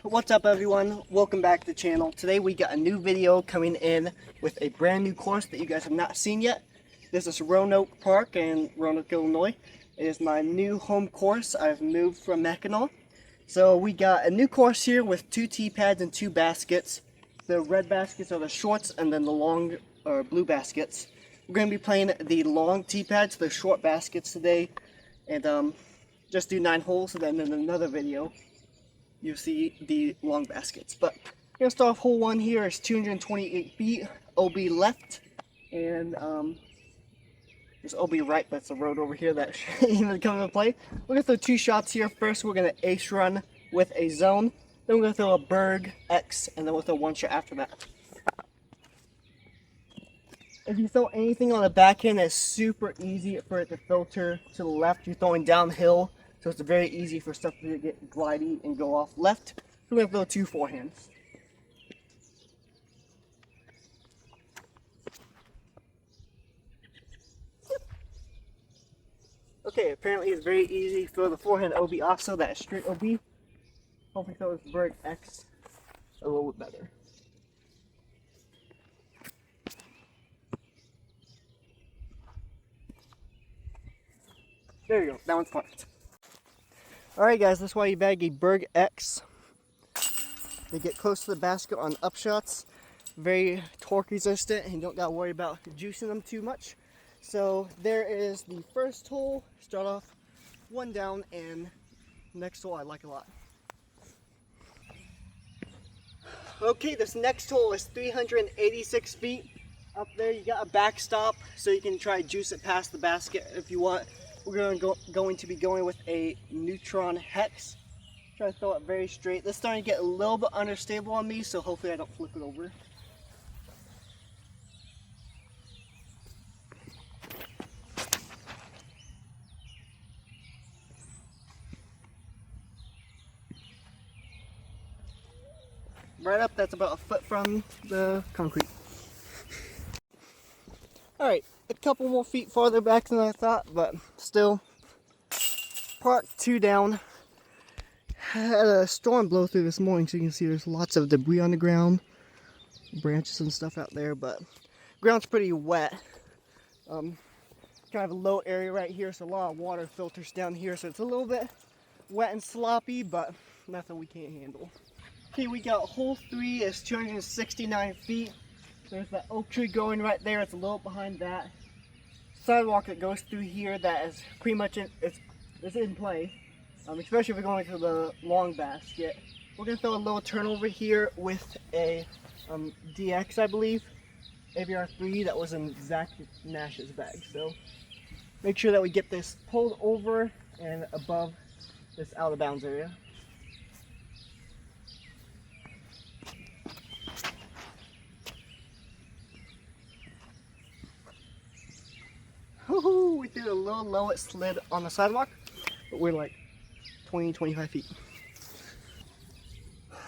What's up everyone? Welcome back to the channel. Today we got a new video coming in with a brand new course that you guys have not seen yet. This is Roanoke Park in Roanoke, Illinois. It is my new home course. I've moved from Mackinac. So we got a new course here with 2 tee pads and 2 baskets. The red baskets are the shorts and then the long or blue baskets. We're going to be playing the long tee pads, the short baskets today. And just do 9 holes, and then in another video you see the long baskets. But we're gonna start off hole 1 here. It's 228 feet, OB left, and there's OB right, but it's a road over here that should even come into play. We're gonna throw 2 shots here. First, we're gonna ace run with a zone. Then we're gonna throw a berg X, and then we'll throw 1 shot after that. If you throw anything on the backhand, it's super easy for it to filter to the left. You're throwing downhill, so it's very easy for stuff to get glidey and go off left. So we're going to throw 2 forehands. Okay, apparently it's very easy to throw the forehand OB off, so that straight OB. Hopefully throw this berg X a little bit better. There you go, that one's parked. Alright guys, that's why you bag a berg X. They get close to the basket on upshots. Very torque resistant, and you don't gotta worry about juicing them too much. So there is the first hole. Start off 1 down, and next hole I like a lot. Okay, this next hole is 386 feet. Up there you got a backstop, so you can try to juice it past the basket if you want. We're going to be going with a Neutron Hex. Try to throw it very straight. This is starting to get a little bit unstable on me, so hopefully I don't flip it over. Right up, that's about a foot from the concrete. Alright, a couple more feet farther back than I thought, but still. Park 2 down. Had a storm blow through this morning, so you can see there's lots of debris on the ground, branches and stuff out there, but ground's pretty wet. Kind of a low area right here, so a lot of water filters down here, so it's a little bit wet and sloppy, but nothing we can't handle. Okay, we got hole 3 is 269 feet. There's that oak tree going right there. It's a little behind that. Sidewalk that goes through here that is pretty much it's in play. Especially if we're going to the long basket. We're going to throw a little turnover here with a DX, I believe. AVR 3 that was in Zach Nash's bag. So make sure that we get this pulled over and above this out of bounds area. Woohoo! We threw a little low, it slid on the sidewalk, but we're like 20-25 feet.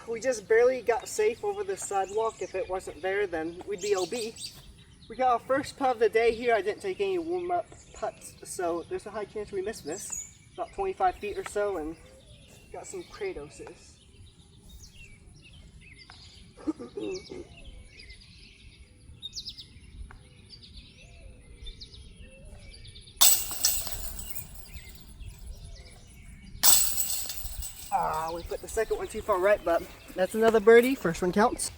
We just barely got safe over the sidewalk. If it wasn't there, then we'd be OB. We got our first putt of the day here. I didn't take any warm-up putts, so there's a high chance we missed this. About 25 feet or so, and got some Kratoses. We put the second one too far right, but that's another birdie. First one counts.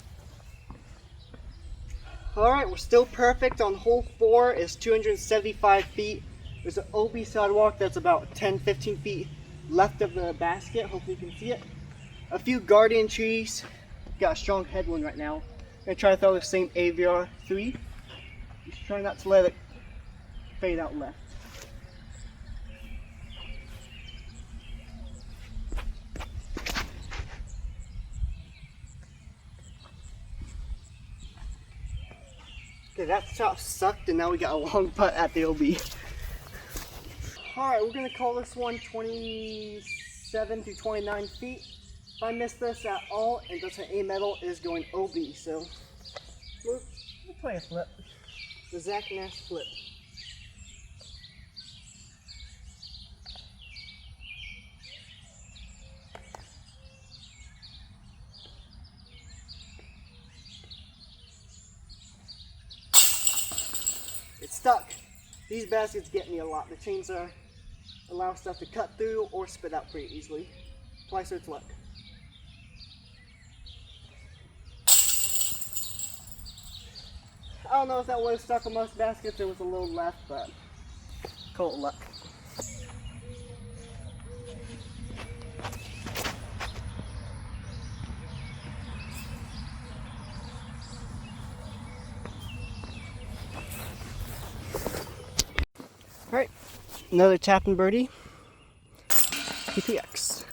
Alright, we're still perfect on hole 4. It's 275 feet. There's an OB sidewalk that's about 10-15 feet left of the basket. Hopefully you can see it. A few guardian trees. Got a strong headwind right now. I'm going to try to throw the same AVR 3. Just try not to let it fade out left. Okay, that shot sucked, and now we got a long putt at the OB. Alright, we're going to call this one 27 to 29 feet. If I miss this at all and doesn't A metal, it is going OB. So we'll play a flip. The Zach Nash flip. stuck, these baskets get me a lot. The chains allow stuff to cut through or spit out pretty easily. Twice its luck. I don't know if that would have stuck on most baskets. There was a little left, but call it luck. Alright, another tap and birdie. PPX.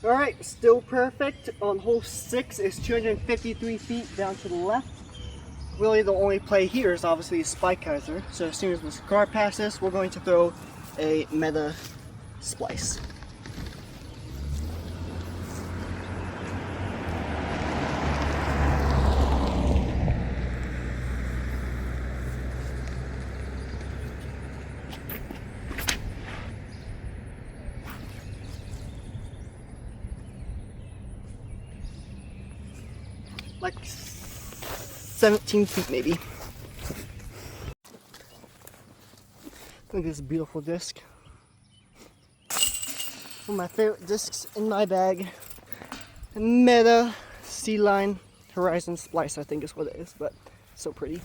Alright, still perfect. On hole 6 is 253 feet down to the left. Really the only play here is obviously a Spikeiser. So as soon as this car passes, we're going to throw a meta splice. Like 17 feet maybe. Look at this beautiful disc. One of my favorite discs in my bag. Meta Sea-Line Horizon Splice, I think is what it is, but so pretty.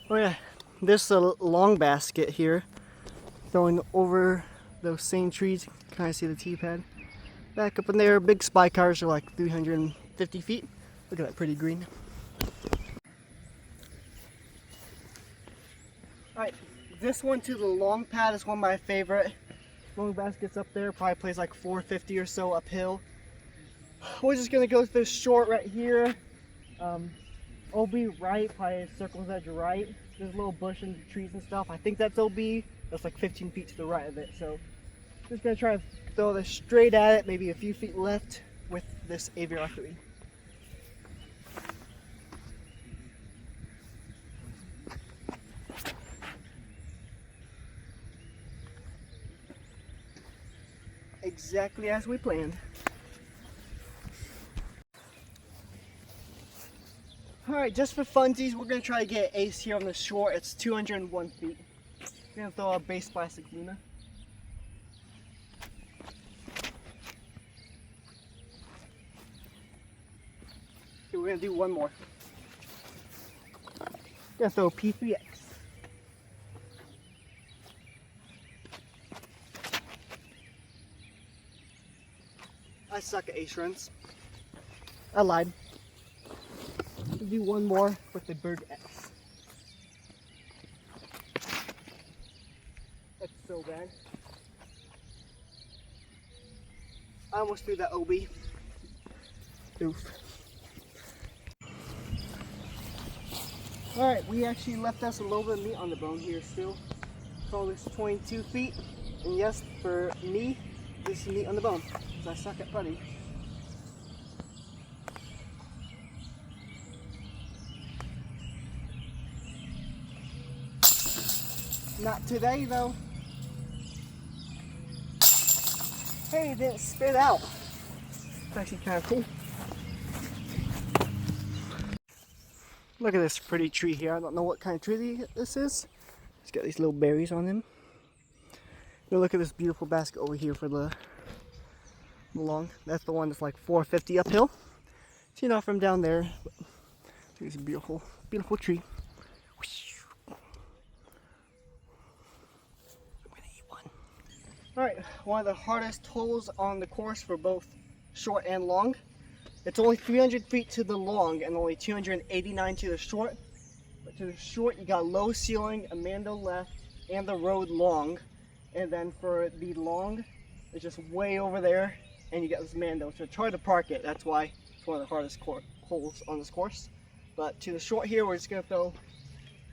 Oh yeah, this long basket here, throwing over those same trees. Kind of see the T-pad. Back up in there, big Spikeiser are like 350 feet. Look at that pretty green. Alright, this one to the long pad is one of my favorite. Long baskets up there, probably plays like 450 or so uphill. We're just gonna go to this short right here. OB right, probably circles edge right. There's a little bush and trees and stuff. I think that's OB. That's like 15 feet to the right of it. So just gonna try to throw this straight at it, maybe a few feet left with this AVR 3. Exactly as we planned. Alright, just for funsies, we're going to try to get ace here on the short. It's 201 feet. We're going to throw a base plastic Luna. Okay, we're going to do one more. We're going to throw P3X. I suck at ace runs. I lied. We'll do one more with the Bird X. That's so bad. I almost threw that OB. Oof. Alright, we actually left us a little bit of meat on the bone here still. Call this 22 feet. And yes, for me, this is meat on the bone. Because I suck at putting. Not today though. Hey, it didn't spit out. It's actually kind of cool. Look at this pretty tree here. I don't know what kind of tree this is. It's got these little berries on them. Now look at this beautiful basket over here for the long. That's the one that's like 450 uphill. See, not from down there. It's a beautiful, beautiful tree. Alright, one of the hardest holes on the course for both short and long. It's only 300 feet to the long and only 289 to the short. But to the short, you got low ceiling, a Mando left, and the road long. And then for the long, it's just way over there, and you got this Mando. So it's hard to park it. That's why it's one of the hardest holes on this course. But to the short here, we're just gonna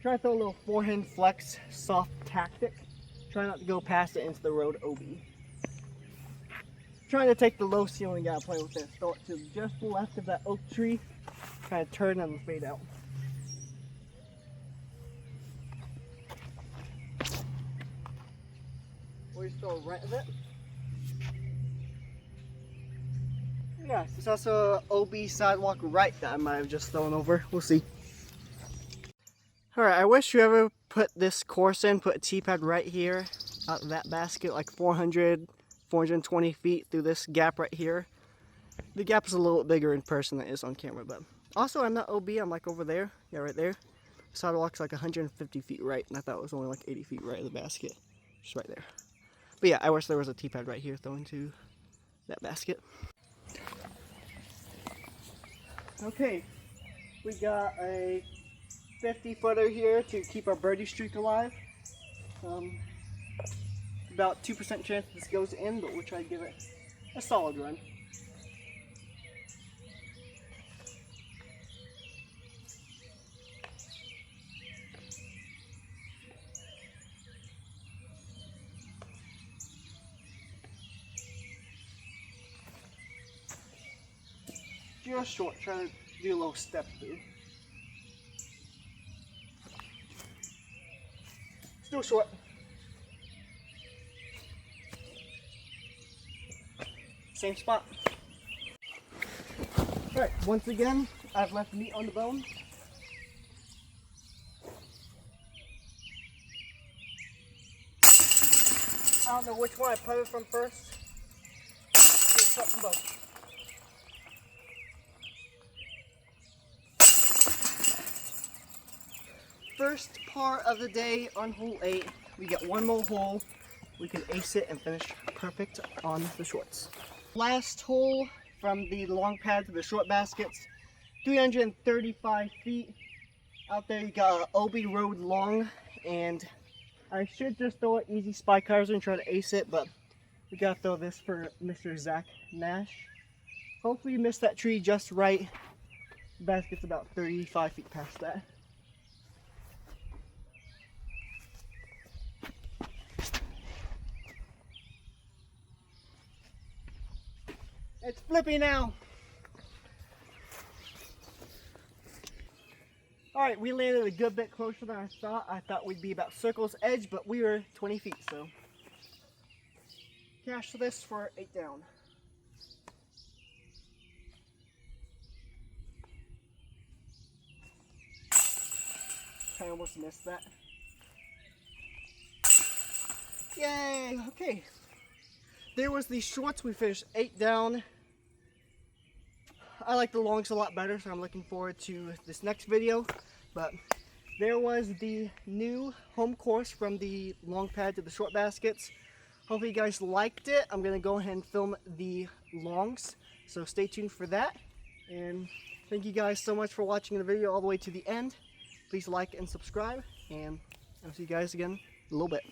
try to throw a little forehand flex, soft tactic. Try not to go past it into the road OB. Trying to take the low ceiling guy, play with this. Throw it to just the left of that oak tree. Kind of turn and fade out. Or just throw right of it. Yeah, there's also an OB sidewalk right that I might have just thrown over. We'll see. Alright, I wish whoever put this course in put a T-pad right here out of that basket, like 420 feet through this gap right here. The gap is a little bit bigger in person than it is on camera, but also I'm not OB, I'm like over there, yeah, right there. Sidewalk's like 150 feet right, and I thought it was only like 80 feet right of the basket, just right there. But yeah, I wish there was a T-pad right here thrown to that basket. Okay, we got a 50-footer here to keep our birdie streak alive. About 2% chance this goes in, but we'll try to give it a solid run. Just short, try to do a little step through. Still short. Same spot. Alright, once again, I've left meat on the bone. I don't know which one I put it from first. Just cut them both. First part of the day on hole 8, we got one more hole. We can ace it and finish perfect on the shorts. Last hole from the long pad to the short baskets, 335 feet. Out there you got OB Road long, and I should just throw an easy spy cutters and try to ace it, but we gotta throw this for Mr. Zach Nash. Hopefully you missed that tree just right. The basket's about 35 feet past that. It's flippy now. Alright, we landed a good bit closer than I thought. I thought we'd be about circle's edge, but we were 20 feet, so. Cash this for 8 down. I almost missed that. Yay! Okay. There was the shorts. We finished 8 down. I like the longs a lot better, so I'm looking forward to this next video. But there was the new home course from the long pad to the short baskets. Hopefully you guys liked it. I'm going to go ahead and film the longs, so stay tuned for that. And thank you guys so much for watching the video all the way to the end. Please like and subscribe, and I'll see you guys again in a little bit.